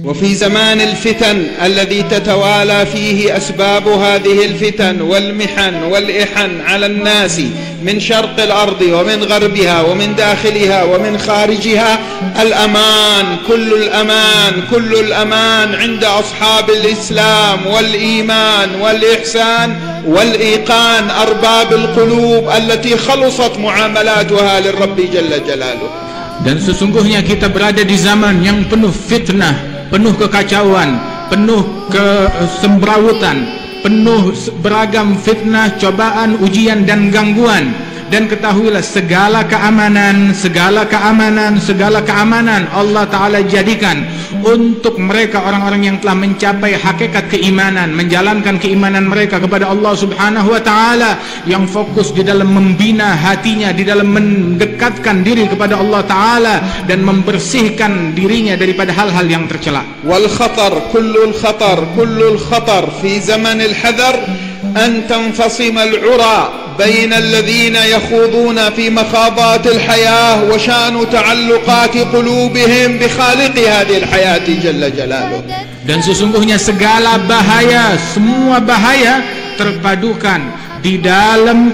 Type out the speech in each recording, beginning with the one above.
وفي زمان الفتن الذي تتوالى فيه أسباب هذه الفتن والمحن والإحن على الناس من شرق الأرض ومن غربها ومن داخلها ومن خارجها، الأمان كل الأمان عند أصحاب الإسلام والإيمان والإحسان والإيقان، أرباب القلوب التي خلصت معاملاتها للرب جل جلاله. Dan sesungguhnya kita berada di zaman yang penuh fitnah, penuh kekacauan, penuh kesemrawutan, penuh beragam fitnah, cobaan, ujian dan gangguan. Dan ketahuilah segala keamanan Allah Ta'ala jadikan untuk mereka orang-orang yang telah mencapai hakikat keimanan, menjalankan keimanan mereka kepada Allah Subhanahu wa Ta'ala, yang fokus di dalam membina hatinya, di dalam mendekatkan diri kepada Allah Ta'ala dan membersihkan dirinya daripada hal-hal yang tercela. Wal khatar kullul khatar fi zaman al hadar an tanfasim al ura بين الذين يخوضون في مخاضات الحياة وشأن تعلقات قلوبهم بخالق هذه الحياة جل جلاله. Dan sesungguhnya segala bahaya, semua bahaya terpadukan di dalam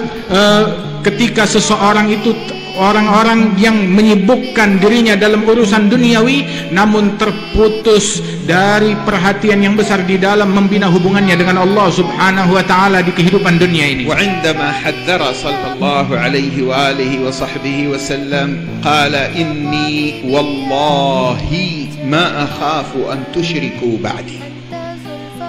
ketika seseorang itu, orang-orang yang menyibukkan dirinya dalam urusan duniawi namun terputus dari perhatian yang besar di dalam membina hubungannya dengan Allah Subhanahu wa Ta'ala di kehidupan dunia ini. وعندما حذر صلى الله عليه وآله وصحبه وسلم قال إني والله ما أخاف أن تشركوا بعدي.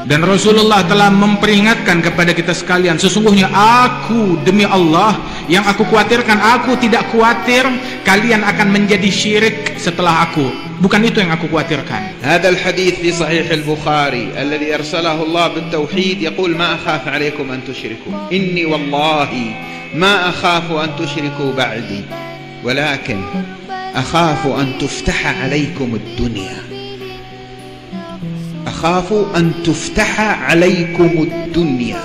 Dan Rasulullah telah memperingatkan kepada kita sekalian, sesungguhnya aku demi Allah, yang aku khawatirkan, aku tidak khawatir kalian akan menjadi syirik setelah aku. Bukan itu yang aku khawatirkan. هذا الحديث في صحيح البخاري الذي أرسله الله بالتوحيد يقول ما أخاف عليكم أن تشركوا إني والله ما أخاف أن تشركوا بعدي ولكن أخاف أن تفتح عليكم الدنيا akhafu an tuftaha alaikumud dunya.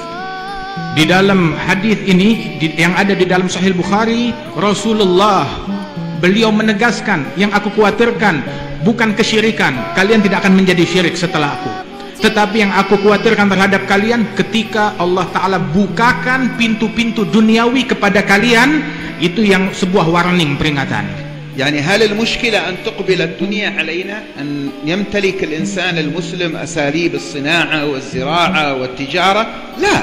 Di dalam hadis ini yang ada di dalam Sahih Bukhari, Rasulullah beliau menegaskan, yang aku khawatirkan bukan kesyirikan, kalian tidak akan menjadi syirik setelah aku, tetapi yang aku khawatirkan terhadap kalian ketika Allah Ta'ala bukakan pintu-pintu duniawi kepada kalian, itu yang sebuah warning, peringatan. يعني هل المشكلة أن تقبل الدنيا علينا، أن يمتلك الإنسان المسلم أساليب الصناعة والزراعة والتجارة؟ لا.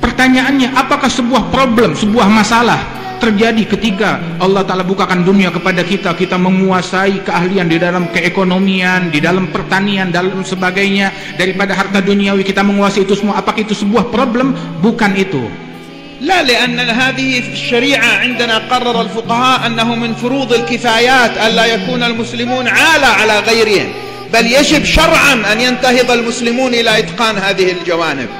Pertanyaannya, apakah sebuah problem, sebuah masalah terjadi ketika Allah Ta'ala bukakan dunia kepada kita, kita menguasai keahlian di dalam keekonomian, di dalam pertanian, dalam sebagainya, daripada harta duniawi kita menguasai itu semua, apakah itu sebuah problem? Bukan itu. لا، لأن هذه الشريعة عندنا قرر الفقهاء أنه من فروض الكفايات ألا يكون المسلمون عالة على غيرهم، بل يجب شرعا أن ينتهض المسلمون إلى إتقان هذه الجوانب.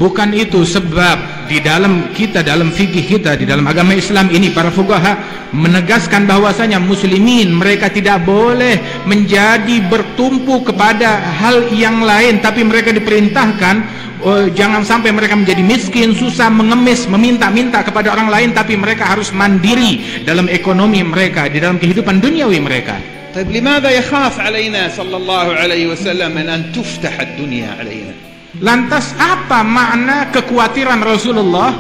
Bukan itu sebab di dalam kita, dalam fikih kita, di dalam agama Islam ini, para fuqaha menegaskan bahwasanya muslimin mereka tidak boleh menjadi bertumpu kepada hal yang lain, tapi mereka diperintahkan jangan sampai mereka menjadi miskin, susah, mengemis, meminta-minta kepada orang lain, tapi mereka harus mandiri dalam ekonomi mereka, di dalam kehidupan duniawi mereka. طيب لماذا يخاف علينا صلى الله عليه وسلم من أن تفتح الدنيا علينا؟ Lantas apa makna kekhawatiran Rasulullah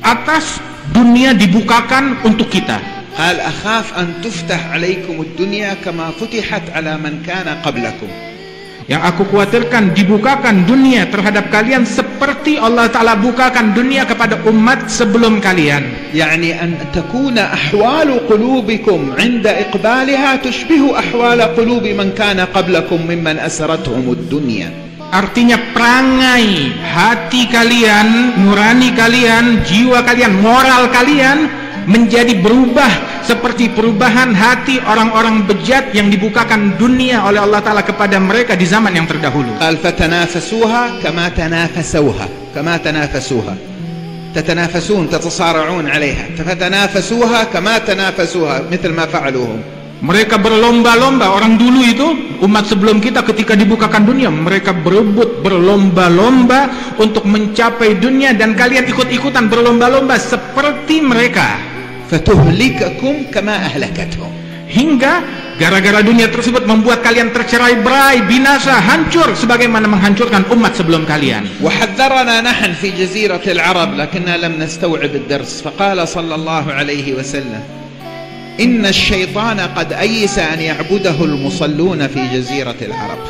atas dunia dibukakan untuk kita? قال أخاف أن تفتح عليكم الدنيا كما فتحت على من كان قبلكم. Yang aku khawatirkan dibukakan dunia terhadap kalian seperti Allah Ta'ala bukakan dunia kepada umat sebelum kalian. يعني أن تكون أحوال قلوبكم عند إقبالها تشبه أحوال قلوب من كان قبلكم ممن أسرتهم الدنيا. Artinya perangai hati kalian, nurani kalian, jiwa kalian, moral kalian menjadi berubah seperti perubahan hati orang-orang bejat yang dibukakan dunia oleh Allah Ta'ala kepada mereka di zaman yang terdahulu. فَتَنَافَسُوهَا كَمَا تَنَافَسُوهَا تَتَنَافَسُونَ تَتَصَارَعُونَ عَلَيْهَا فَتَنَافَسُوهَا كَمَا تَنَافَسُوهَا مثل ما فعلوهم. Mereka berlomba-lomba, orang dulu itu, umat sebelum kita ketika dibukakan dunia, mereka berebut, berlomba-lomba untuk mencapai dunia, dan kalian ikut-ikutan berlomba-lomba seperti mereka. فتهلككم كما أهلكتهم. Hingga gara-gara dunia tersebut membuat kalian tercerai-berai, binasa, hancur sebagaimana menghancurkan umat sebelum kalian. وحذرنا نحن في جزيرة العرب لكننا لم نستوعب الدرس، فقال صلى الله عليه وسلم: إن الشيطان قد أيس أن يعبده المصلون في جزيرة العرب.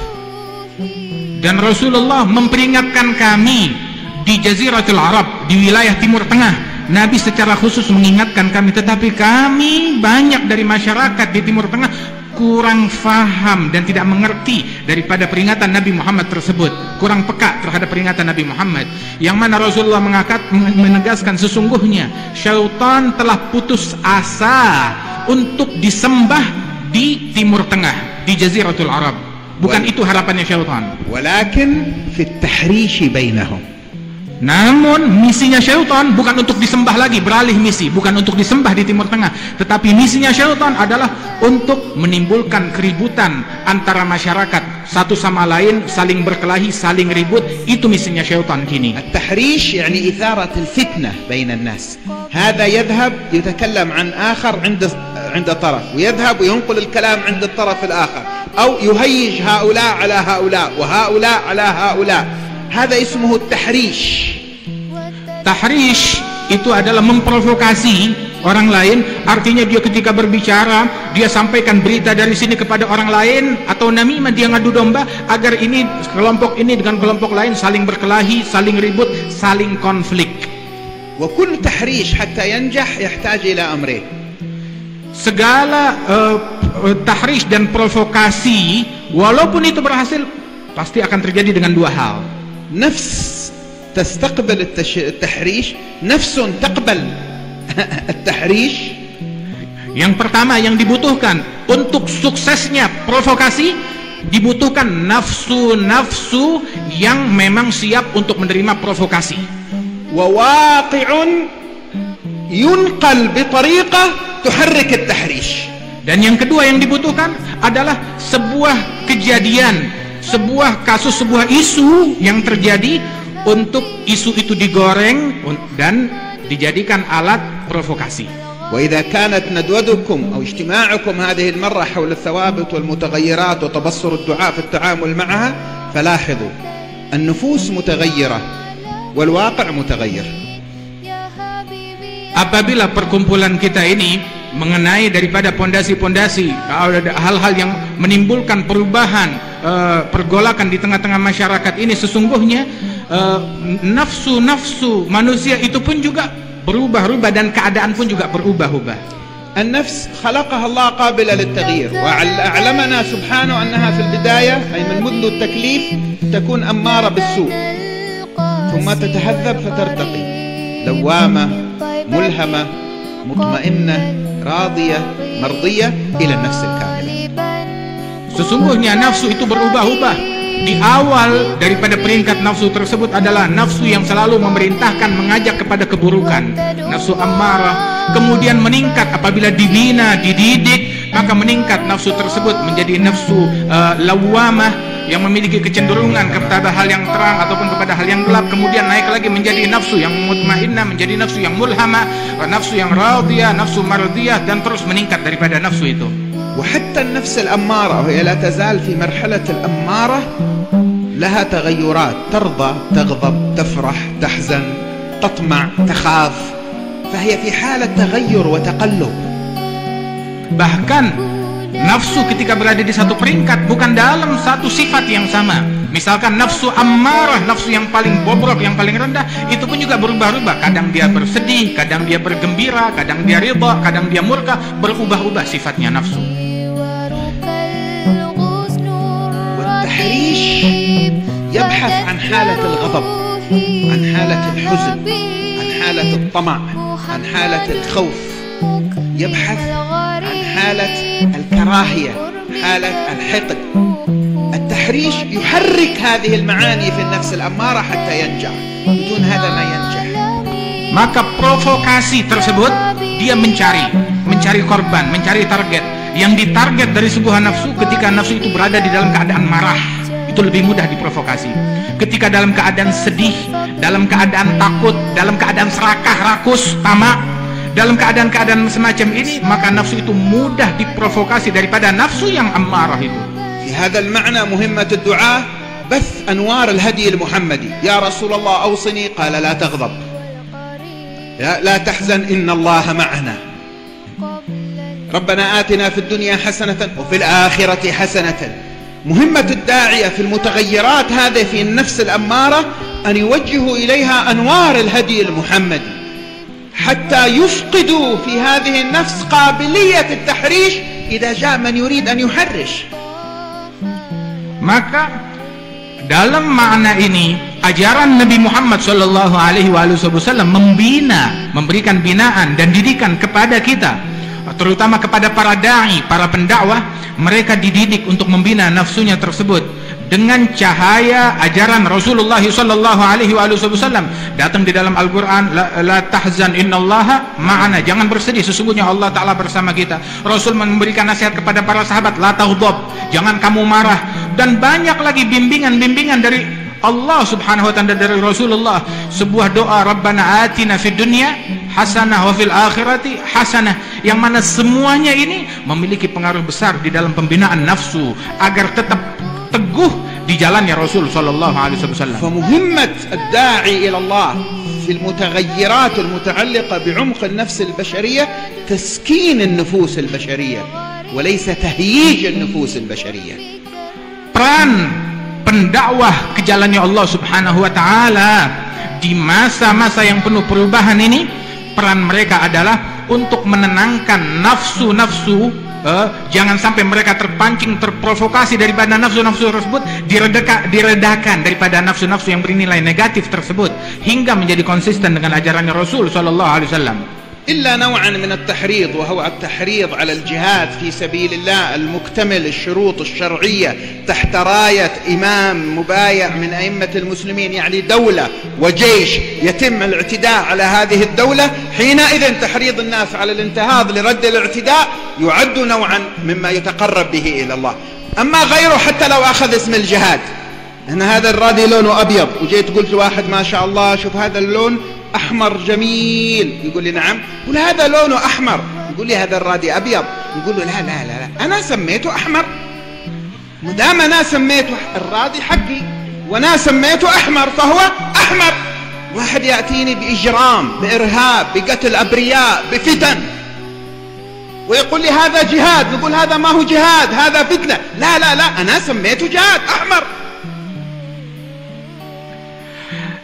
Dan Rasulullah memperingatkan kami di Jaziratul Arab, di wilayah Timur Tengah. Nabi secara khusus mengingatkan kami, tetapi kami banyak dari masyarakat di Timur Tengah kurang faham dan tidak mengerti daripada peringatan Nabi Muhammad tersebut, kurang peka terhadap peringatan Nabi Muhammad, yang mana Rasulullah menegaskan sesungguhnya syaitan telah putus asa untuk disembah di Timur Tengah, di Jaziratul Arab. Bukan itu harapannya syaitan. ولكن في التحريش بينهم. Namun misinya syaitan bukan untuk disembah lagi, beralih misi, bukan untuk disembah di Timur Tengah, tetapi misinya syaitan adalah untuk menimbulkan keributan antara masyarakat, satu sama lain saling berkelahi, saling ribut. Itu misinya syaitan kini. التحريش يعني إثارة الفتنة بين الناس. هذا يذهب يتكلم عن آخر عند طرف، ويذهب وينقل الكلام عند الطرف الآخر، أو يهيج هؤلاء على هؤلاء وهؤلاء على هؤلاء. هذا اسمه التحريش. Tahrish itu adalah memprovokasi orang lain, artinya dia ketika berbicara dia sampaikan berita dari sini kepada orang lain, atau namimah, dia ngadu domba agar ini kelompok ini dengan kelompok lain saling berkelahi, saling ribut, saling konflik. وكل تحريش حتى ينجح يحتاج إلى أمرين. Segala tahrish dan provokasi, walaupun itu berhasil, pasti akan terjadi dengan dua hal. نفس تستقبل التحريش، نفس تقبل التحريش. Yang pertama yang dibutuhkan untuk suksesnya provokasi, dibutuhkan nafsu-nafsu yang memang siap untuk menerima provokasi. وواقع ينقل بطريقة تحرك التحريش. Dan yang kedua yang dibutuhkan adalah sebuah kejadian, sebuah kasus, sebuah isu yang terjadi, untuk isu itu digoreng dan dijadikan alat provokasi. وإذا كانت ندوتكم أو اجتماعكم هذه المرة حول الثوابت والمتغيرات وتبصر الدعاء في التعامل معها، فلاحظوا النفوس متغيرة والواقع متغير. Apabila perkumpulan kita ini mengenai daripada pondasi-pondasi, hal-hal yang menimbulkan perubahan, pergolakan di tengah-tengah masyarakat ini, sesungguhnya nafsu-nafsu manusia itu pun juga berubah-ubah dan keadaan pun juga berubah-ubah. النفس خلقها الله قابلة للتغيير، وأعلمنا سبحانه أنها في البداية أي من منذ التكليف تكون أمارة بالسوء، ثم تتهذب فترتقي لوامة ملهمة مطمئنة راضية مرضية إلى النفس الكاملة. Sesungguhnya nafsu itu berubah-ubah. Di awal daripada peringkat nafsu tersebut adalah nafsu yang selalu memerintahkan, mengajak kepada keburukan, nafsu ammarah. Kemudian meningkat apabila dibina, dididik, maka meningkat nafsu tersebut menjadi nafsu lawamah yang memiliki kecenderungan kepada hal yang terang ataupun kepada hal yang gelap. Kemudian naik lagi menjadi nafsu yang mutmainnah, menjadi nafsu yang mulhamah, nafsu yang radiyah, nafsu mardiyah, dan terus meningkat daripada nafsu itu. وحتى النفس الأمارة وهي لا تزال في مرحلة الأمارة لها تغيرات، ترضى، تغضب، تفرح، تحزن، تطمع، تخاف، فهي في حالة تغير وتقلب. Bahkan nafsu ketika berada di satu peringkat bukan dalam satu sifat yang sama. Misalkan nafsu ammarah, nafsu yang paling bobrok, yang paling rendah, itu pun juga berubah-ubah. Kadang dia bersedih, kadang dia bergembira, kadang dia ridha, kadang dia murka, berubah-ubah sifatnya nafsu. والتحريش يبحث عن حالة الغضب، عن حالة الحزن، عن حالة الطمع، عن حالة الخوف، يبحث عن حالة الكراهية، حالة الحقد. التحريش يحرك هذه المعاني في النفس الأمارة حتى ينجح، بدون هذا ما ينجح. Maka provokasi tersebut dia mencari korban, mencari target. Yang ditarget dari sebuah nafsu, ketika nafsu itu berada di dalam keadaan marah, itu lebih mudah diprovokasi. Ketika dalam keadaan sedih, dalam keadaan takut, dalam keadaan serakah, rakus, tamak, Dalam keadaan-keadaan semacam ini, maka nafsu itu mudah diprovokasi daripada nafsu yang ammarah itu. في هذا المعنى مهمة الدعاء بث أنوار الهدي المحمدي. يا رسول الله أوصني، قال لا تغضب، لا تحزن، إن الله معنا. ربنا آتنا في الدنيا حسنة وفي الآخرة حسنة. مهمة الداعية في المتغيرات هذه في النفس الأمارة أن يوجهوا إليها أنوار الهدي المحمدي حتى يفقدوا في هذه النفس قابلية التحريش إذا جاء من يريد أن يحرش. Maka dalam makna ini ajaran Nabi Muhammad SAW memberikan binaan dan didikan kepada kita, terutama kepada para dai, para pendakwah. Mereka dididik untuk membina nafsunya tersebut dengan cahaya ajaran Rasulullah SAW. Datang di dalam Al-Quran, la tahzan innallaha ma'ana, jangan bersedih, sesungguhnya Allah Ta'ala bersama kita. Rasul memberikan nasihat kepada para sahabat, la taghdab, jangan kamu marah. Dan banyak lagi bimbingan-bimbingan dari Allah Subhanahu wa ta'ala, dari Rasulullah. Sebuah doa, Rabbana atina fid dunya hasanah wa fil akhirati hasanah, yang mana semuanya ini memiliki pengaruh besar di dalam pembinaan nafsu agar tetap teguh di jalannya Rasul sallallahu alaihi wasallam. فمهمة الداعي إلى الله في المتغيرات المتعلقة بعمق النفس البشرية تسكين النفوس البشرية وليس تهييج النفوس البشرية. Peran pendakwah ke jalannya Allah Subhanahu wa ta'ala di masa-masa yang penuh perubahan ini, peran mereka adalah untuk menenangkan nafsu-nafsu. Jangan sampai mereka terpancing, terprovokasi daripada nafsu-nafsu tersebut, diredakan daripada nafsu-nafsu yang bernilai negatif tersebut, hingga menjadi konsisten dengan ajarannya Rasul sallallahu alaihi wasallam. إلا نوعا من التحريض، وهو التحريض على الجهاد في سبيل الله المكتمل الشروط الشرعية تحت راية إمام مبايع من أئمة المسلمين، يعني دولة وجيش يتم الاعتداء على هذه الدولة، حينئذ تحريض الناس على الانتهاض لرد الاعتداء يعد نوعا مما يتقرب به إلى الله. أما غيره حتى لو أخذ اسم الجهاد، أن هذا الرادي لونه أبيض، وجيت قلت لواحد ما شاء الله شوف هذا اللون أحمر جميل، يقول لي نعم، يقول هذا لونه أحمر، يقول لي هذا الرادي أبيض، يقول له لا لا لا لا أنا سميته أحمر، مدام أنا سميته الرادي حقي وأنا سميته أحمر فهو أحمر. واحد يأتيني بإجرام، بإرهاب، بقتل أبرياء، بفتن، ويقول لي هذا جهاد، نقول هذا ما هو جهاد، هذا فتنة. لا لا لا أنا سميته جهاد أحمر.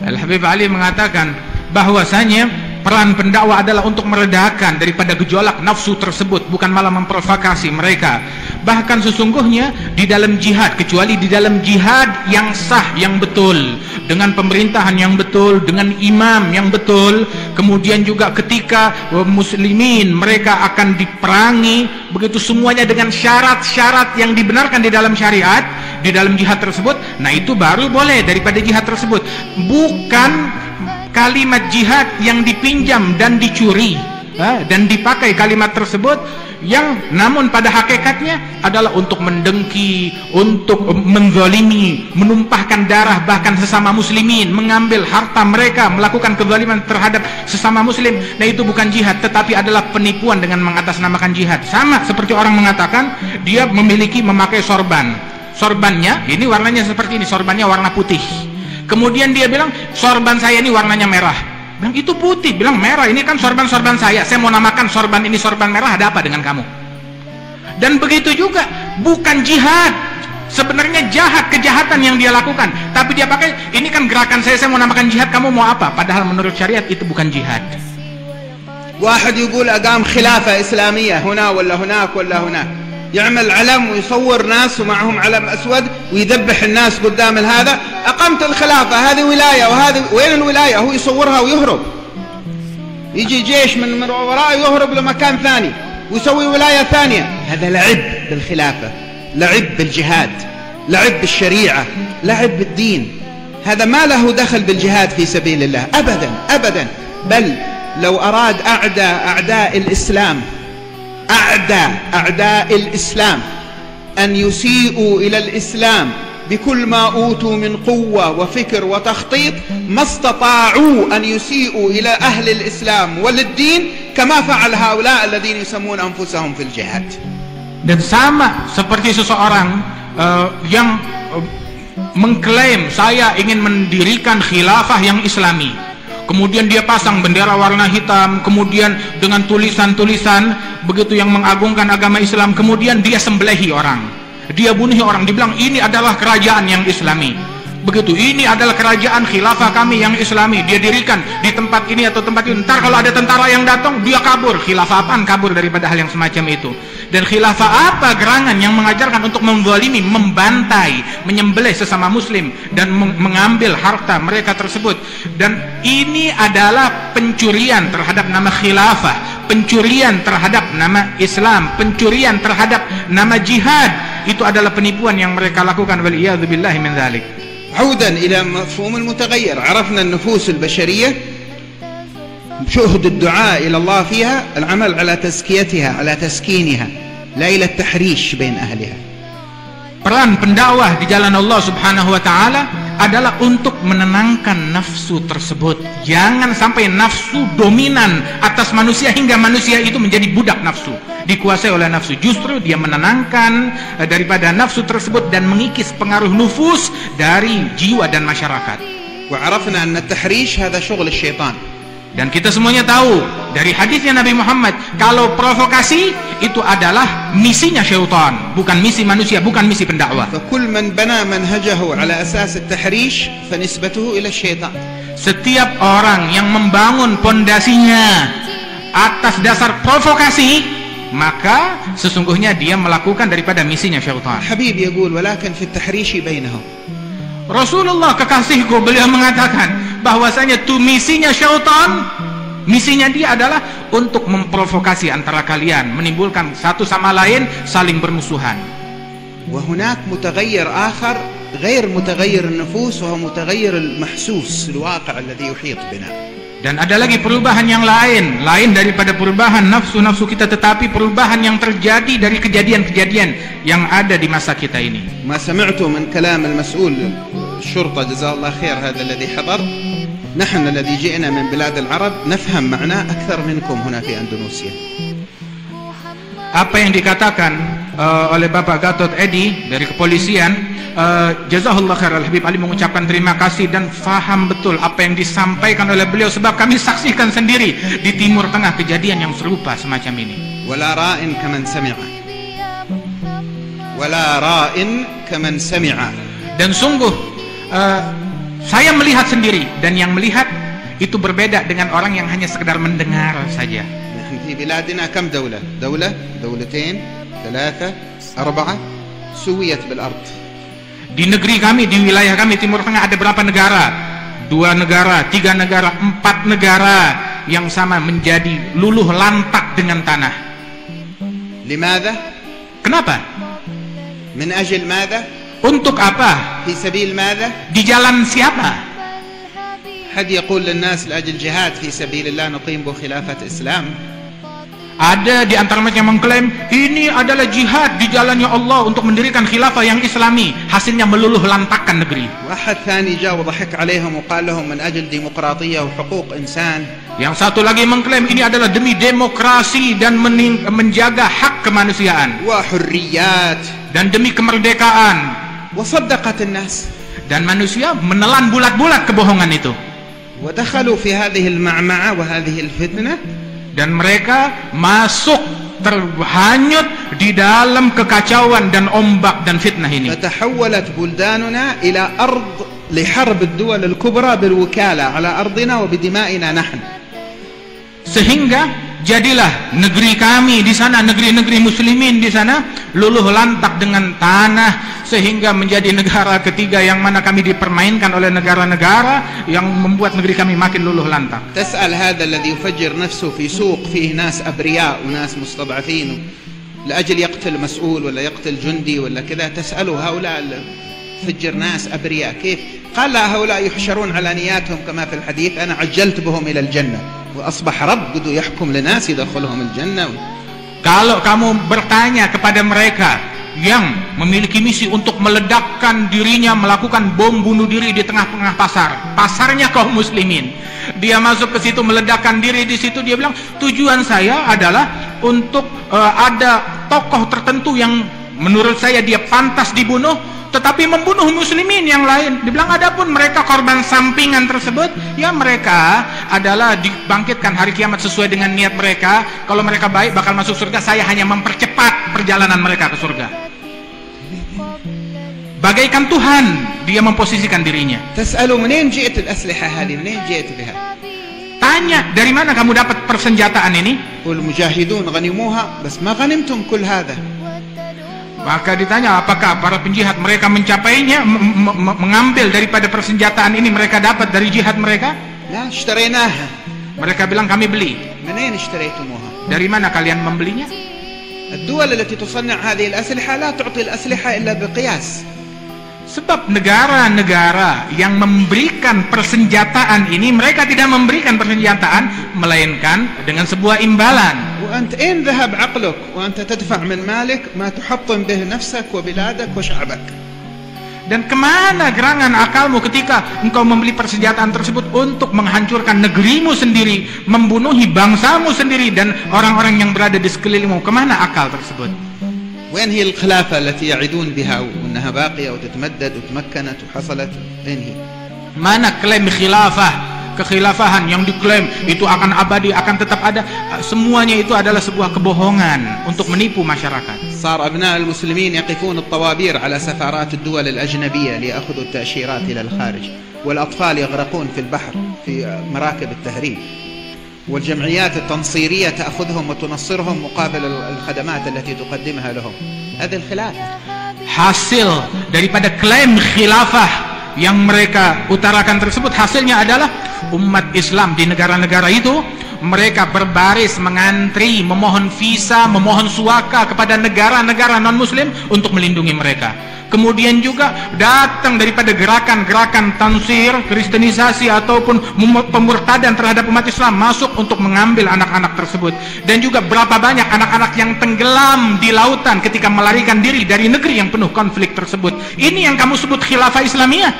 Al-Habib Ali mengatakan bahwasanya peran pendakwah adalah untuk meredakan daripada gejolak nafsu tersebut, bukan malah memprovokasi mereka. Bahkan sesungguhnya di dalam jihad, kecuali di dalam jihad yang sah, yang betul, dengan pemerintahan yang betul, dengan imam yang betul, kemudian juga ketika muslimin mereka akan diperangi, begitu semuanya dengan syarat-syarat yang dibenarkan di dalam syariat, di dalam jihad tersebut, nah itu baru boleh daripada jihad tersebut. Bukan kalimat jihad yang dipinjam dan dicuri dan dipakai kalimat tersebut, yang namun pada hakikatnya adalah untuk mendengki, untuk menzalimi, menumpahkan darah bahkan sesama muslimin, mengambil harta mereka, melakukan kezaliman terhadap sesama muslim. Nah itu bukan jihad, tetapi adalah penipuan dengan mengatasnamakan jihad. Sama seperti orang mengatakan dia memakai sorban, sorbannya ini warnanya seperti ini, sorbannya warna putih. Kemudian dia bilang sorban saya ini warnanya merah. Bilang itu putih, bilang merah, ini kan sorban-sorban saya mau namakan sorban ini sorban merah, ada apa dengan kamu? Dan begitu juga bukan jihad, sebenarnya jahat, kejahatan yang dia lakukan, tapi dia pakai ini kan gerakan saya mau namakan jihad, kamu mau apa? Padahal menurut syariat itu bukan jihad. واحد يقول أقام خلافة إسلامية هنا ولا هناك ولا هناك، يعمل علم ويصور ناس ومعهم علم أسود ويذبح الناس قدام هذا، أقمت الخلافة هذه ولاية وهذه، وين الولاية؟ هو يصورها ويهرب، يجي جيش من وراء يهرب لمكان ثاني ويسوي ولاية ثانية. هذا لعب بالخلافة، لعب بالجهاد، لعب بالشريعة، لعب بالدين. هذا ما له دخل بالجهاد في سبيل الله أبدا أبدا. بل لو أراد أعداء الإسلام، أعداء الإسلام أن يسيئوا إلى الإسلام بكل ما أوتوا من قوة وفكر وتخطيط، ما استطاعوا أن يسيئوا إلى أهل الإسلام وللدين كما فعل هؤلاء الذين يسمون أنفسهم في الجهاد. Dan sama seperti seseorang yang mengklaim saya ingin mendirikan khilafah yang islami, kemudian dia pasang bendera warna hitam, kemudian dengan tulisan-tulisan begitu yang mengagungkan agama Islam, kemudian dia sembelihi orang, dia bunuhi orang, dibilang ini adalah kerajaan yang islami. Begitu, ini adalah kerajaan khilafah kami yang islami, dia dirikan di tempat ini atau tempat itu. Ntar kalau ada tentara yang datang, dia kabur. Khilafah apaan kabur daripada hal yang semacam itu? Dan khilafah apa gerangan yang mengajarkan untuk menzalimi, membantai, menyembelih sesama muslim dan mengambil harta mereka tersebut? Dan ini adalah pencurian terhadap nama khilafah, pencurian terhadap nama Islam, pencurian terhadap nama jihad. Itu adalah penipuan yang mereka lakukan. Waliyadzubillahi min dzalik. عودا إلى مفهوم المتغير، عرفنا النفوس البشرية شهد الدعاء إلى الله فيها العمل على تزكيتها، على تسكينها، لا إلى التحريش بين أهلها. Peran pendakwah di jalan Allah Subhanahu wa taala adalah untuk menenangkan nafsu tersebut. Jangan sampai nafsu dominan atas manusia hingga manusia itu menjadi budak nafsu, dikuasai oleh nafsu. Justru dia menenangkan daripada nafsu tersebut dan mengikis pengaruh nufus dari jiwa dan masyarakat. وعرفنا أن التحريش هذا شغل الشيطان. Dan kita semuanya tahu dari hadisnya Nabi Muhammad, kalau provokasi itu adalah misinya syaitan, bukan misi manusia, bukan misi pendakwah. فكل من بنى منهجه على أساس التحريش فنسبته إلى الشيطان. Setiap orang yang membangun pondasinya atas dasar provokasi, maka sesungguhnya dia melakukan daripada misinya syaitan. حبيب يقول ولكن في التحريش بينهم. Rasulullah kekasihku, beliau mengatakan bahwasanya itu misinya syaitan, misinya dia adalah untuk memprovokasi antara kalian, menimbulkan satu sama lain saling bermusuhan. وهناك متغير آخر غير متغير النفوس وهو متغير المحسوس الواقع الذي يحيط بنا. Dan ada lagi perubahan yang lain daripada perubahan nafsu-nafsu kita, tetapi perubahan yang terjadi dari kejadian-kejadian yang ada di masa kita ini. ما سمعت من كلام المسؤول الشرطة جزاه الله خير هذا الذي حضر، نحن الذي جئنا من بلاد العرب نفهم معناه أكثر منكم هنا في أندونيسيا. Apa yang dikatakan oleh Bapak Gatot Edi dari kepolisian, jazahullah khair, Al-Habib Ali mengucapkan terima kasih dan faham betul apa yang disampaikan oleh beliau, sebab kami saksikan sendiri di Timur Tengah kejadian yang serupa semacam ini. ولا راء كمن سمع ولا راء كمن سمع. Dan sungguh saya melihat sendiri, dan yang melihat itu berbeda dengan orang yang hanya sekedar mendengar saja. في بلادنا كم دولة؟ دولتين، ثلاثة، أربعة سويت بالأرض. Di negeri kami, di wilayah kami Timur Tengah ada berapa negara? 2 negara, 3 negara, 4 negara yang sama menjadi luluh lantak dengan tanah. لماذا؟ Kenapa? من أجل ماذا؟ Untuk apa? في سبيل ماذا؟ Di jalan siapa? حد يقول للناس لأجل جهاد في سبيل الله نقيم بخلافة إسلام. Ada di antara mereka yang mengklaim ini adalah jihad di jalannya Allah untuk mendirikan khilafah yang islami, hasilnya meluluh lantakkan negeri. واحد ثاني جاء وضحك عليهم وقال لهم من أجل ديمقراطية وحقوق إنسان. Yang satu lagi mengklaim ini adalah demi demokrasi dan menjaga hak kemanusiaan وحريات dan demi kemerdekaan. وصدقت الناس. Dan manusia menelan bulat-bulat kebohongan itu. ودخلوا في هذه المعمعة وهذه الفتنة. Dan mereka masuk terhanyut di dalam kekacauan dan ombak dan fitnah ini. فتحولت بلداننا إلى أرض لحرب الدول الكبرى بالوكالة على أرضنا وبدمائنا نحن. Sehingga jadilah negeri kami di sana, negeri-negeri muslimin di sana luluh lantak dengan tanah, sehingga menjadi negara ketiga yang mana kami dipermainkan oleh negara-negara yang membuat negeri kami makin luluh lantak. تسأل هذا الذي يفجر نفسه في سوق فيه ناس أبرياء وناس مستضعفين لأجل يقتل مسؤول ولا يقتل جندي ولا كذا، تسأله هؤلاء فجر ناس أبرياء كيف؟ قال لا هؤلاء يحشرون على نياتهم كما في الحديث، أنا عجلت بهم إلى الجنة وأصبح رب قد يحكم لناس يدخلهم الجنة. Kalau kamu bertanya kepada mereka yang memiliki misi untuk meledakkan dirinya, melakukan bom bunuh diri di tengah-tengah pasarnya kaum muslimin. Dia masuk ke situ meledakkan diri di situ. Dia bilang, tujuan saya adalah untuk ada tokoh tertentu yang menurut saya dia pantas dibunuh, tetapi membunuh muslimin yang lain. Dibilang adapun mereka korban sampingan tersebut, ya mereka adalah dibangkitkan hari kiamat sesuai dengan niat mereka. Kalau mereka baik bakal masuk surga, saya hanya mempercepat perjalanan mereka ke surga. Bagaikan Tuhan dia memposisikan dirinya. تسألوا منين جئت الأسلحة هذه منين جئت بها؟ Tanya, dari mana kamu dapat persenjataan ini? والمجاهدون غنموها بس ما غنمتم كل هذا. Maka ditanya, apakah para penjihad mereka mencapainya, mengambil daripada persenjataan ini mereka dapat dari jihad mereka? لا اشتريناها. Mereka bilang, kami beli. منين اشتريتموها؟ Dari mana kalian membelinya? الدول التي تصنع هذه الأسلحة لا تعطي الأسلحة إلا بقياس. Sebab negara-negara yang memberikan persenjataan ini, mereka tidak memberikan persenjataan melainkan dengan sebuah imbalan. وأنت أين ذهب عقلك وأنت تدفع من مالك ما تحطم به نفسك وبلادك وشعبك. Dan kemana gerangan akalmu ketika engkau membeli persenjataan tersebut untuk menghancurkan negerimu sendiri, membunuhi bangsamu sendiri dan orang-orang yang berada di sekelilingmu? Kemana akal tersebut? وين هي الخلافة التي يعدون بها وأنها باقية وتتمدد وتمكنت وحصلت؟ وين هي؟ Mana klaim khilafah, kekhilafahan yang diklaim itu akan abadi, akan tetap ada? Semuanya itu adalah sebuah kebohongan untuk menipu masyarakat. صار أبناء المسلمين يقفون الطوابير على سفارات الدول الأجنبية ليأخذوا التأشيرات إلى الخارج، والأطفال يغرقون في البحر في مراكب التهريب، والجمعيات التنصيرية تأخذهم وتنصرهم مقابل الخدمات التي تقدمها لهم. هذا الخلاف. Hasil daripada klaim khilafah yang mereka utarakan tersebut, hasilnya adalah umat Islam di negara-negara itu mereka berbaris mengantri, memohon visa, memohon suaka kepada negara-negara non-muslim untuk melindungi mereka. Kemudian juga datang daripada gerakan-gerakan tansir, kristenisasi ataupun pemurtadan terhadap umat Islam masuk untuk mengambil anak-anak tersebut. Dan juga berapa banyak anak-anak yang tenggelam di lautan ketika melarikan diri dari negeri yang penuh konflik tersebut. Ini yang kamu sebut khilafah Islamiyah.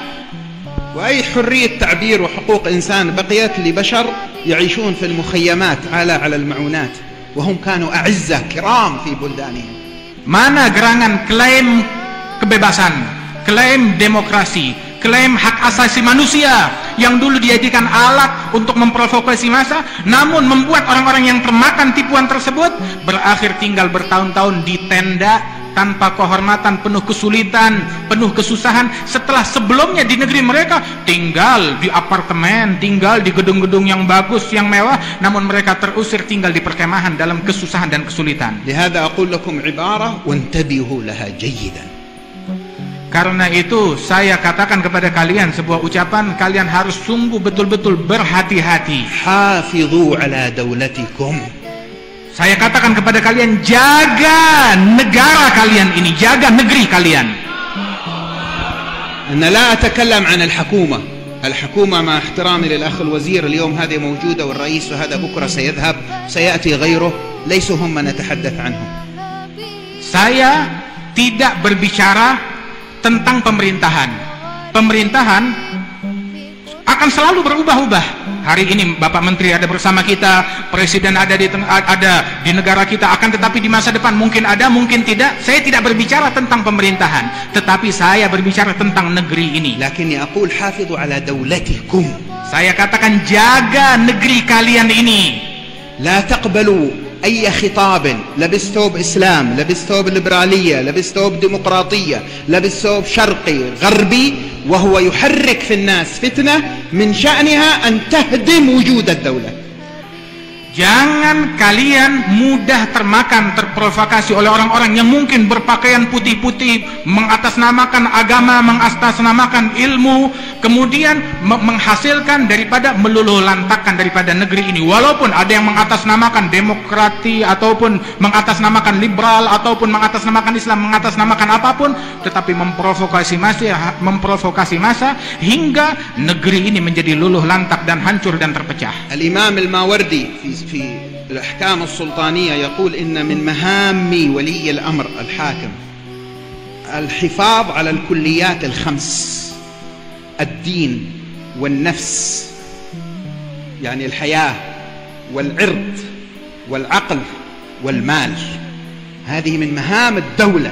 وأي حرية تعبير وحقوق إنسان بقيت لبشر يعيشون في المخيمات على المعونات وهم كانوا أعزة كرام في بلدانهم. Mana gerangan klaim kebebasan, klaim demokrasi, klaim hak asasi manusia yang dulu dijadikan alat untuk memprovokasi massa, namun membuat orang-orang yang termakan tipuan tersebut berakhir tinggal bertahun-tahun di tenda tanpa kehormatan, penuh kesulitan, penuh kesusahan, setelah sebelumnya di negeri mereka tinggal di apartemen, tinggal di gedung-gedung yang bagus, yang mewah, namun mereka terusir tinggal di perkemahan dalam kesusahan dan kesulitan. لهذا أقول لكم عبارة وانتبهوا لها جيدا. Karena itu saya katakan kepada kalian sebuah ucapan, kalian harus sungguh betul-betul berhati-hati. حافظوا على دولتكم. Saya katakan kepada kalian, jaga negara kalian ini, jaga negeri kalian. أنا لا أتكلم عن الحكومة. الحكومة مع احترامي للأخ الوزير اليوم هذه موجودة والرئيس وهذا بكرة سيذهب سيأتي غيره ليسوا هم من نتحدث عنهم. Saya tidak berbicara tentang pemerintahan. Pemerintahan akan selalu berubah-ubah. Hari ini Bapak Menteri ada bersama kita, Presiden ada di negara kita, akan tetapi di masa depan mungkin ada, mungkin tidak. Saya tidak berbicara tentang pemerintahan, tetapi saya berbicara tentang negeri ini. لكني أقول حافظوا على دولتكم. Saya katakan jaga negeri kalian ini. لا تقبلوا أي خطاب لبس ثوب إسلام، لبس ثوب ليبرالية، لبس ثوب ديمقراطية، لبس ثوب شرقي غربي وهو يحرك في الناس فتنة من شأنها أن تهدم وجود الدولة. Jangan kalian mudah terprovokasi oleh orang-orang yang mungkin berpakaian putih-putih, mengatasnamakan agama, mengatasnamakan ilmu, kemudian menghasilkan daripada meluluh lantakkan daripada negeri ini. Walaupun ada yang mengatasnamakan demokrati ataupun mengatasnamakan liberal ataupun mengatasnamakan Islam, mengatasnamakan apapun, tetapi memprovokasi massa hingga negeri ini menjadi luluh lantak dan hancur dan terpecah. الإمام الماوردي في الأحكام السلطانية يقول إن من مهام ولي الأمر الحاكم الحفاظ على الكليات الخمس: الدين والنفس، يعني الحياة والعرض والعقل والمال. هذه من مهام الدولة.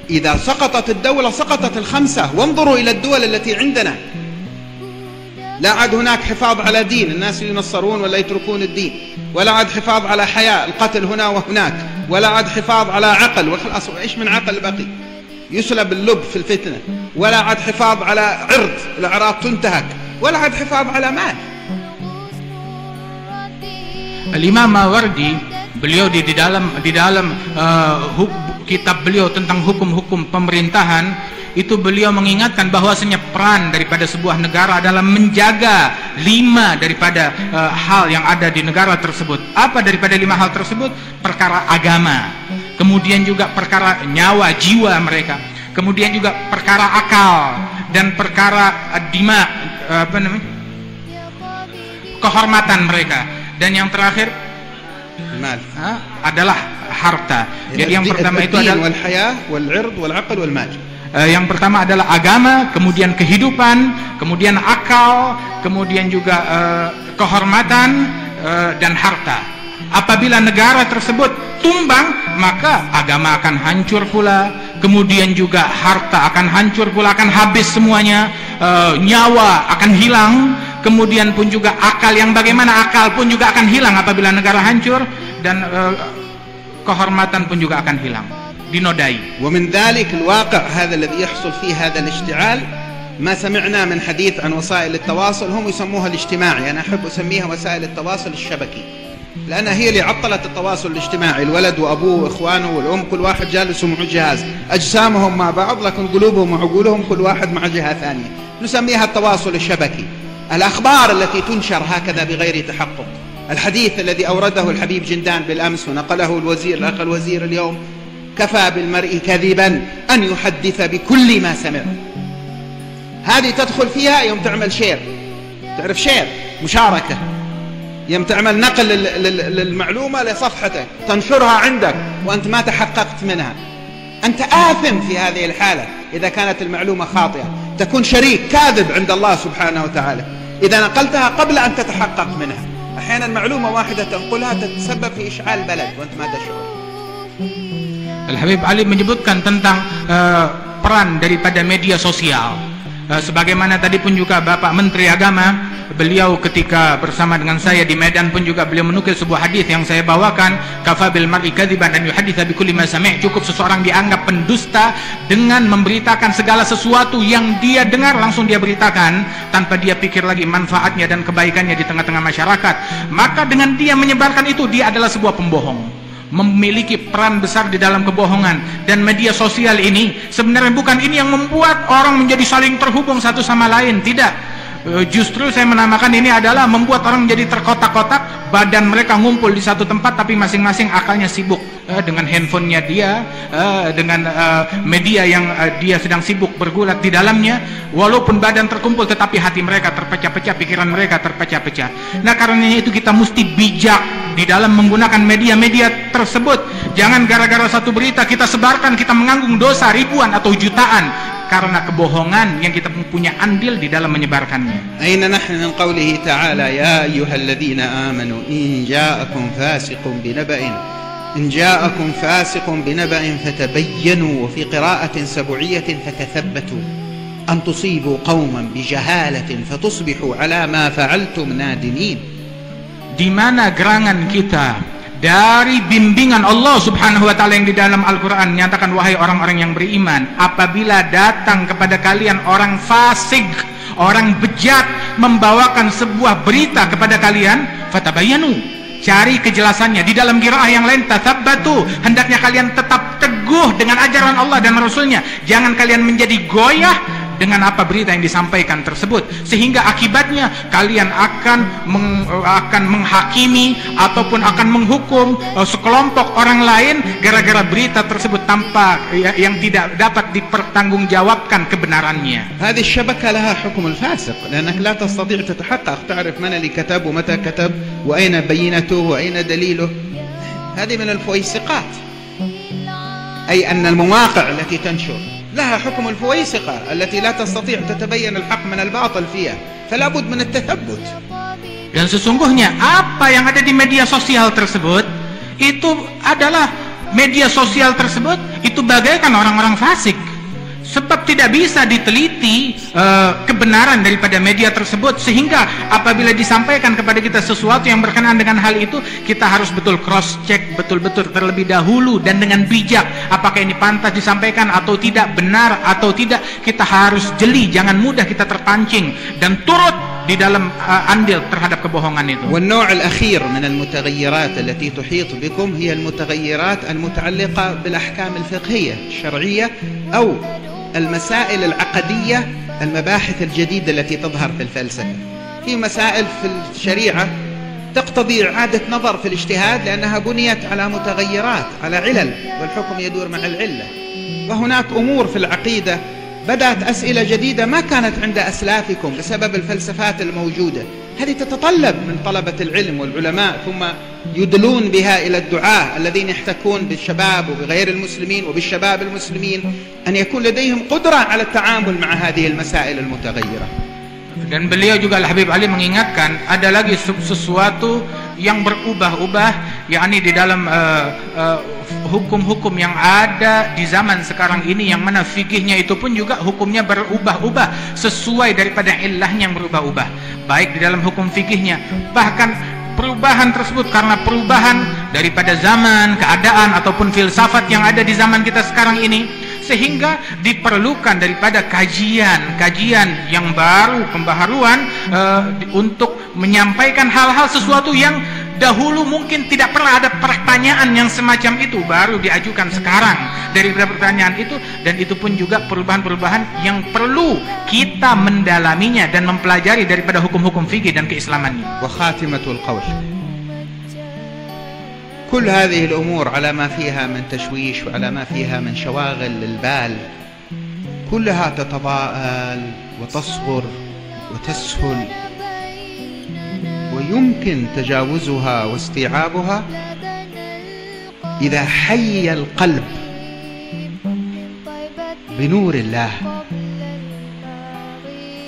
إذا سقطت الدولة سقطت الخمسة. وانظروا إلى الدول التي عندنا، لا عاد هناك حفاظ على دين، الناس ينصرون ولا يتركون الدين، ولا عاد حفاظ على حياة، القتل هنا وهناك، ولا عاد حفاظ على عقل، وخلاص إيش من عقل بقي؟ يسلب اللب في الفتنة. ولا عاد حفاظ على عرض، الأعراض تنتهك، ولا عاد حفاظ على مال. Imam Mawardi, beliau di dalam kitab beliau tentang hukum-hukum pemerintahan itu beliau mengingatkan bahwasanya peran daripada sebuah negara adalah menjaga 5 daripada hal yang ada di negara tersebut. Apa daripada 5 hal tersebut? Perkara agama, kemudian juga perkara nyawa jiwa mereka, kemudian juga perkara akal, dan perkara kehormatan mereka, dan yang terakhir adalah harta. Jadi yang pertama itu adalah yang pertama adalah agama, kemudian kehidupan, kemudian akal, kemudian juga kehormatan dan harta. Apabila negara tersebut tumbang, maka agama akan hancur pula, kemudian juga harta akan hancur pula, akan habis semuanya, nyawa akan hilang, kemudian pun juga akal, yang bagaimana akal pun juga akan hilang apabila negara hancur, dan kehormatan pun juga akan hilang, dinodai. ومن ذلك الواقع هذا الذي يحصل فيه هذا الاشتعال ما سمعنا من حديث عن وسائل التواصل، هم يسموها الاجتماعي، أنا أحب أسميها وسائل التواصل الشبكي، لأنها هي اللي عطلت التواصل الاجتماعي. الولد وأبوه وإخوانه والأم كل واحد جالس مع جهاز، أجسامهم مع بعض لكن قلوبهم وعقولهم كل واحد مع جهة ثانية، نسميها التواصل الشبكي. الأخبار التي تنشر هكذا بغير تحقق، الحديث الذي أورده الحبيب جندان بالأمس ونقله الأخ الوزير اليوم: كفى بالمرء كذبا أن يحدث بكل ما سمع. هذه تدخل فيها يوم تعمل شير، تعرف شير مشاركة، يوم تعمل نقل للمعلومة لصفحتك تنشرها عندك وأنت ما تحققت منها، أنت آثم في هذه الحالة. إذا كانت المعلومة خاطئة تكون شريك كاذب عند الله سبحانه وتعالى إذا نقلتها قبل أن تتحقق منها. أحيانا معلومة واحدة تنقلها تتسبب في إشعال بلد وأنت ما تشعر. Al-Habib Ali menyebutkan tentang peran daripada media sosial. Sebagaimana tadi pun juga Bapak Menteri Agama, beliau ketika bersama dengan saya di Medan pun juga beliau menukil sebuah hadis yang saya bawakan: kafa bil mar'i kadziban an yuhadditsa bi kulli ma sami'. Cukup seseorang dianggap pendusta dengan memberitakan segala sesuatu yang dia dengar langsung dia beritakan tanpa dia pikir lagi manfaatnya dan kebaikannya di tengah-tengah masyarakat. Maka dengan dia menyebarkan itu, dia adalah sebuah pembohong, memiliki peran besar di dalam kebohongan. Dan media sosial ini sebenarnya bukan ini yang membuat orang menjadi saling terhubung satu sama lain, tidak. Justru saya menamakan ini adalah membuat orang menjadi terkotak-kotak, badan mereka ngumpul di satu tempat tapi masing-masing akalnya sibuk dengan handphonenya dia, dengan media yang dia sedang sibuk bergulat di dalamnya. Walaupun badan terkumpul tetapi hati mereka terpecah-pecah, pikiran mereka terpecah-pecah. Nah, karenanya itu kita mesti bijak di dalam menggunakan media-media tersebut. Jangan gara-gara satu berita kita sebarkan, kita menanggung dosa ribuan atau jutaan karena kebohongan yang kita punya andil di dalam menyebarkannya. Aina nahnu min qawlihi ta'ala ya ayyuhalladzina amanu in ja'akum fasiqun binaba'in fatabayyanu wa fi qira'atin sab'iyyatin fatathabbatu an tusibu qauman bijahalatin fatusbihu ala ma fa'altum nadimin. Di mana gerangan kita dari bimbingan Allah subhanahu wa ta'ala yang di dalam Al-Quran menyatakan, wahai orang-orang yang beriman, apabila datang kepada kalian orang fasik, orang bejat, membawakan sebuah berita kepada kalian, fatabayyanu, cari kejelasannya. Di dalam qiraah yang lain, tathabbatu, hendaknya kalian tetap teguh dengan ajaran Allah dan Rasulnya. Jangan kalian menjadi goyah dengan apa berita yang disampaikan tersebut, sehingga akibatnya kalian akan menghakimi ataupun akan menghukum sekelompok orang lain gara-gara berita tersebut tanpa yang tidak dapat dipertanggungjawabkan kebenarannya. هذه الشبكة لها حكم الفاسق لأنك لا تستطيع تتحقق تعرف من اللي كتب ومتى كتب وأين بينته وأين دليله. هذه من الفويسقات، أي أن المواقع التي تنشر لها حكم الفويسقة التي لا تستطيع تتبين الحق من الباطل فيها، فلا بد من التثبت. Dan sesungguhnya apa yang ada di media sosial tersebut itu adalah media sosial tersebut itu bagaikan orang-orang fasik, sebab tidak bisa diteliti kebenaran daripada media tersebut, sehingga apabila disampaikan kepada kita sesuatu yang berkenaan dengan hal itu, kita harus betul cross check betul-betul terlebih dahulu dan dengan bijak, apakah ini pantas disampaikan atau tidak, benar atau tidak. Kita harus jeli, jangan mudah kita terpancing dan turut di dalam andil terhadap kebohongan itu. والنوع الأخير من المتغيرات التي تحيط بكم هي المتغيرات المتعلقة بالأحكام الفقهية الشرعية أو المسائل العقدية، المباحث الجديدة التي تظهر في الفلسفة. في مسائل في الشريعة تقتضي إعادة نظر في الاجتهاد لأنها بنيت على متغيرات، على علل، والحكم يدور مع العلة. وهناك أمور في العقيدة بدأت أسئلة جديدة ما كانت عند أسلافكم بسبب الفلسفات الموجودة، هذه تتطلب من طلبة العلم والعلماء ثم يدلون بها إلى الدعاة الذين يحتكون بالشباب وبغير المسلمين وبالشباب المسلمين أن يكون لديهم قدرة على التعامل مع هذه المسائل المتغيرة. Dan beliau juga Al-Habib Ali mengingatkan ada lagi sesuatu yang berubah-ubah, yakni di dalam hukum-hukum yang ada di zaman sekarang ini, yang mana fikihnya itu pun juga hukumnya berubah-ubah sesuai daripada illahnya yang berubah-ubah, baik di dalam hukum fikihnya, bahkan perubahan tersebut karena perubahan daripada zaman, keadaan ataupun filsafat yang ada di zaman kita sekarang ini, sehingga diperlukan daripada kajian yang baru, pembaharuan untuk menyampaikan hal-hal sesuatu yang dahulu mungkin tidak pernah ada pertanyaan yang semacam itu, baru diajukan sekarang daripada pertanyaan itu. Dan itu pun juga perubahan-perubahan yang perlu kita mendalaminya dan mempelajari daripada hukum-hukum fikih dan keislamannya. Wa khatimatul qawl, كل هذه الأمور على ما فيها من تشويش وعلى ما فيها من شواغل للبال كلها تتضاءل وتصغر وتسهل، ويمكن تجاوزها واستيعابها إذا حي القلب بنور الله.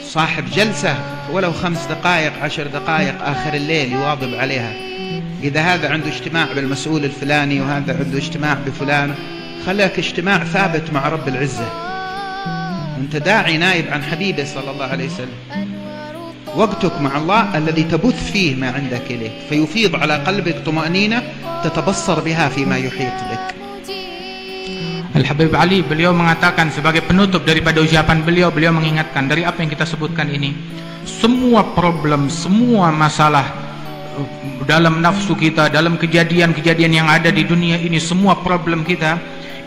صاحب جلسة ولو 5 دقائق 10 دقائق آخر الليل يواظب عليها. إذا هذا عنده اجتماع بالمسؤول الفلاني وهذا عنده اجتماع بفلان، خليك اجتماع ثابت مع رب العزة، أنت داعي نائب عن حبيبه صلى الله عليه وسلم. وقتك مع الله الذي تبث فيه ما عندك إليه، فيفيض على قلبك طمأنينة تتبصر بها فيما يحيط بك. Al-Habib Ali beliau mengatakan sebagai penutup daripada ucapan beliau mengingatkan dari apa yang kita sebutkan ini, semua problem, semua masalah dalam nafsu kita, dalam kejadian-kejadian yang ada di dunia ini, semua problem kita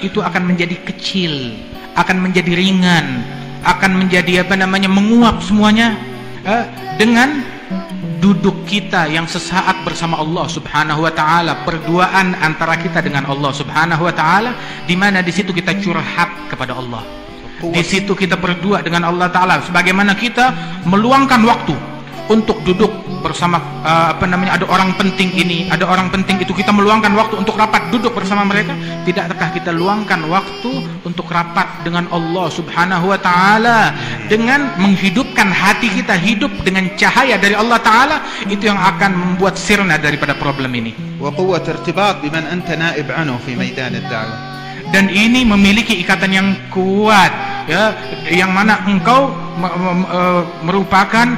itu akan menjadi kecil, akan menjadi ringan, akan menjadi menguap semuanya dengan duduk kita yang sesaat bersama Allah Subhanahu wa taala, perduaan antara kita dengan Allah Subhanahu wa taala, di mana di situ kita curhat kepada Allah. Di situ kita berdua dengan Allah taala, sebagaimana kita meluangkan waktu untuk duduk bersama ada orang penting ini, ada orang penting itu, kita meluangkan waktu untuk rapat duduk bersama mereka. Tidakkah kita luangkan waktu untuk rapat dengan Allah Subhanahu wa taala, dengan menghidupkan hati kita hidup dengan cahaya dari Allah taala, itu yang akan membuat sirna daripada problem ini. Wa quwwat irtibat biman anta naib anhu fi maidan ad-da'wah. Dan ini memiliki ikatan yang kuat, ya, yang mana engkau merupakan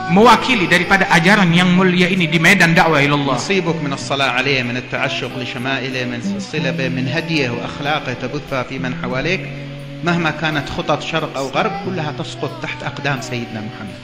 mewakili daripada ajaran yang mulia ini di medan dakwah ilallah. Nasibuk min as-salah alayhi, min at-ta'ashshuq li shama'ilihi, min silatihi, min hadiyihi wa akhlaqihi tabutha fi man hawalik, mahma kanat khutat syarq aw gharb, kullaha tasqut taht aqdam sayyidina Muhammad.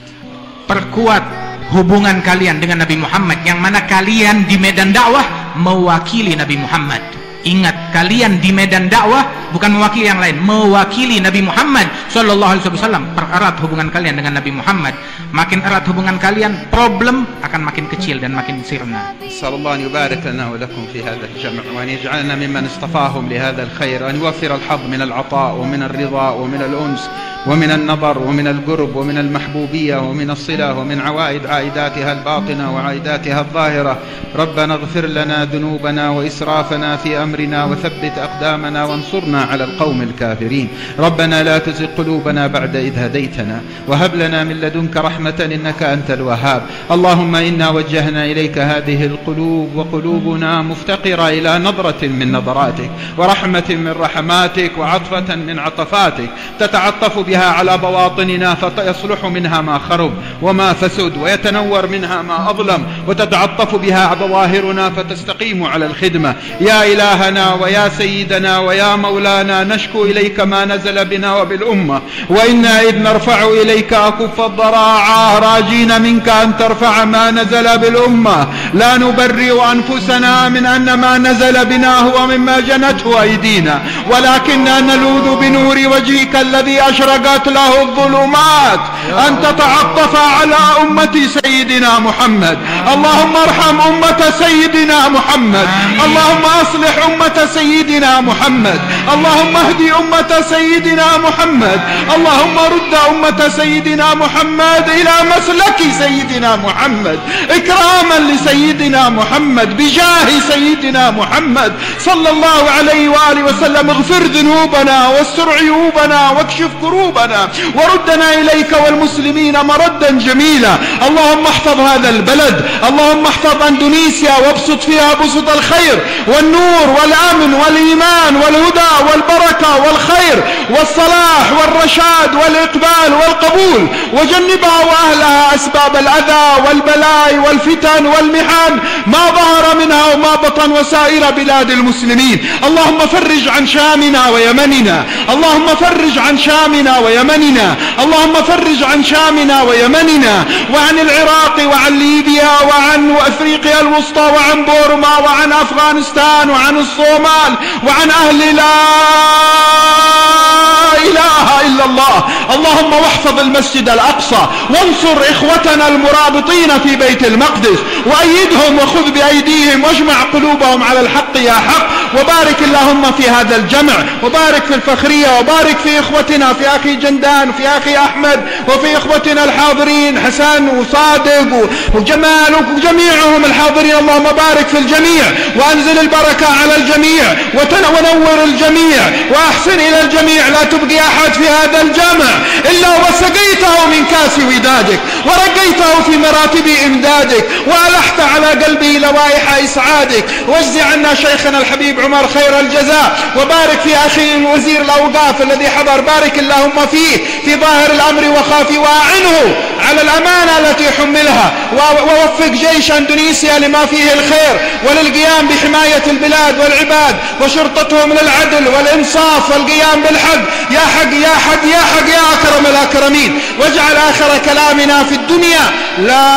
Perkuat hubungan kalian dengan Nabi Muhammad, yang mana kalian di medan dakwah mewakili Nabi Muhammad. Ingat, kalian di medan dakwah bukan mewakili yang lain, mewakili Nabi Muhammad sallallahu alaihi wasallam. Pererat hubungan kalian dengan Nabi Muhammad. Makin erat hubungan kalian, problem akan makin kecil dan makin sirna. Sallallahu an yubarik lana wa lakum fi hadha al-jam' wa an yaj'alna mimman istafahum li hadha al-khair, wa an yuwaffir al-hadd min al-'ata' wa min ar-ridha wa min al-uns wa min an-nadar wa min al-qurb wa min al-mahbubiyyah wa min as-silah wa min 'awaid 'aidatiha al-batina wa 'aidatiha adh-dhahira. Rabbana ighfir lana dhunubana wa israfana fi أمرنا وثبت أقدامنا وانصرنا فانصرنا على القوم الكافرين. ربنا لا تزغ قلوبنا بعد إذ هديتنا وهب لنا من لدنك رحمة إنك أنت الوهاب. اللهم إنا وجهنا إليك هذه القلوب وقلوبنا مفتقرة إلى نظرة من نظراتك ورحمة من رحماتك وعطفة من عطفاتك تتعطف بها على بواطننا فيصلح منها ما خرب وما فسد ويتنور منها ما أظلم، وتتعطف بها ظواهرنا فتستقيم على الخدمة. يا إلهنا ويا سيدنا ويا مولانا نشكو إليك ما نزل بنا وبالأمة، وإنا إذ نرفع إليك أكف الضراعة راجين منك أن ترفع ما نزل بالأمة. لا نبرئ أنفسنا من أن ما نزل بنا هو مما جنته أيدينا، ولكننا نلوذ بنور وجهك الذي أشرقت له الظلمات أن تتعطف على أمة سيدنا محمد. اللهم ارحم أمة سيدنا محمد، اللهم أصلح أمة سيدنا محمد، اللهم اهدي أمة سيدنا محمد، اللهم رد أمة سيدنا محمد إلى مسلك سيدنا محمد إكراما لسيدنا محمد بجاه سيدنا محمد صلى الله عليه وآله وسلم. اغفر ذنوبنا واستر عيوبنا واكشف كروبنا وردنا إليك والمسلمين مردا جميلا. اللهم احفظ هذا البلد، اللهم احفظ أندونيسيا وابسط فيها بسط الخير والنور والأمن والإيمان والهدى والبركة والخير والصلاح والرشاد والإقبال والقبول، وجنبها وأهلها أسباب الأذى والبلاء والفتن والمحن ما ظهر منها وما بطن وسائر بلاد المسلمين. اللهم فرج عن شامنا ويمننا، اللهم فرج عن شامنا ويمننا، اللهم فرج عن شامنا ويمننا وعن العراق وعن ليبيا وعن أفريقيا الوسطى وعن بورما وعن أفغانستان وعن الصومال وعن أهل لا إله إلا الله. اللهم واحفظ المسجد الأقصى وانصر إخوتنا المرابطين في بيت المقدس وأيدهم وخذ بأيديهم واجمع قلوبهم على الحق يا حق. وبارك اللهم في هذا الجمع، وبارك في الفخرية، وبارك في إخوتنا، في أخي جندان وفي أخي أحمد وفي إخوتنا الحاضرين حسن وصادق وجمال وجميعهم الحاضرين. اللهم بارك في الجميع وأنزل البركة على الجميع ونور الجميع وأحسن إلى الجميع. لا تبقي أحد في هذا الجمع إلا وسقيته من كاس ودادك ورقيته في مراتب إمدادك وألحت على قلبه لوائح إسعادك. واجزي عنا شيخنا الحبيب عمر خير الجزاء، وبارك في أخي وزير الأوقاف الذي حضر، بارك اللهم فيه في ظاهر الأمر وخافي، وأعنه على الأمانة التي حملها، ووفق جيش أندونيسيا لما فيه الخير وللقيام بحماية البلاد والعباد وشرطتهم للعدل والإنصاف والقيام بالحق. يا حق يا حق يا حق يا أكرم الأكرمين. واجعل آخر كلامنا في الدنيا لا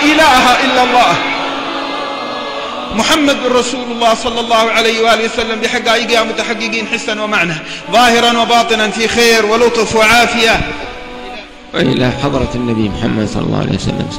إله إلا الله محمد رسول الله صلى الله عليه وآله وسلم بحقائقها متحققين حسا ومعنى ظاهرا وباطنا في خير ولطف وعافية. وإلى حضرة النبي محمد صلى الله عليه وسلم.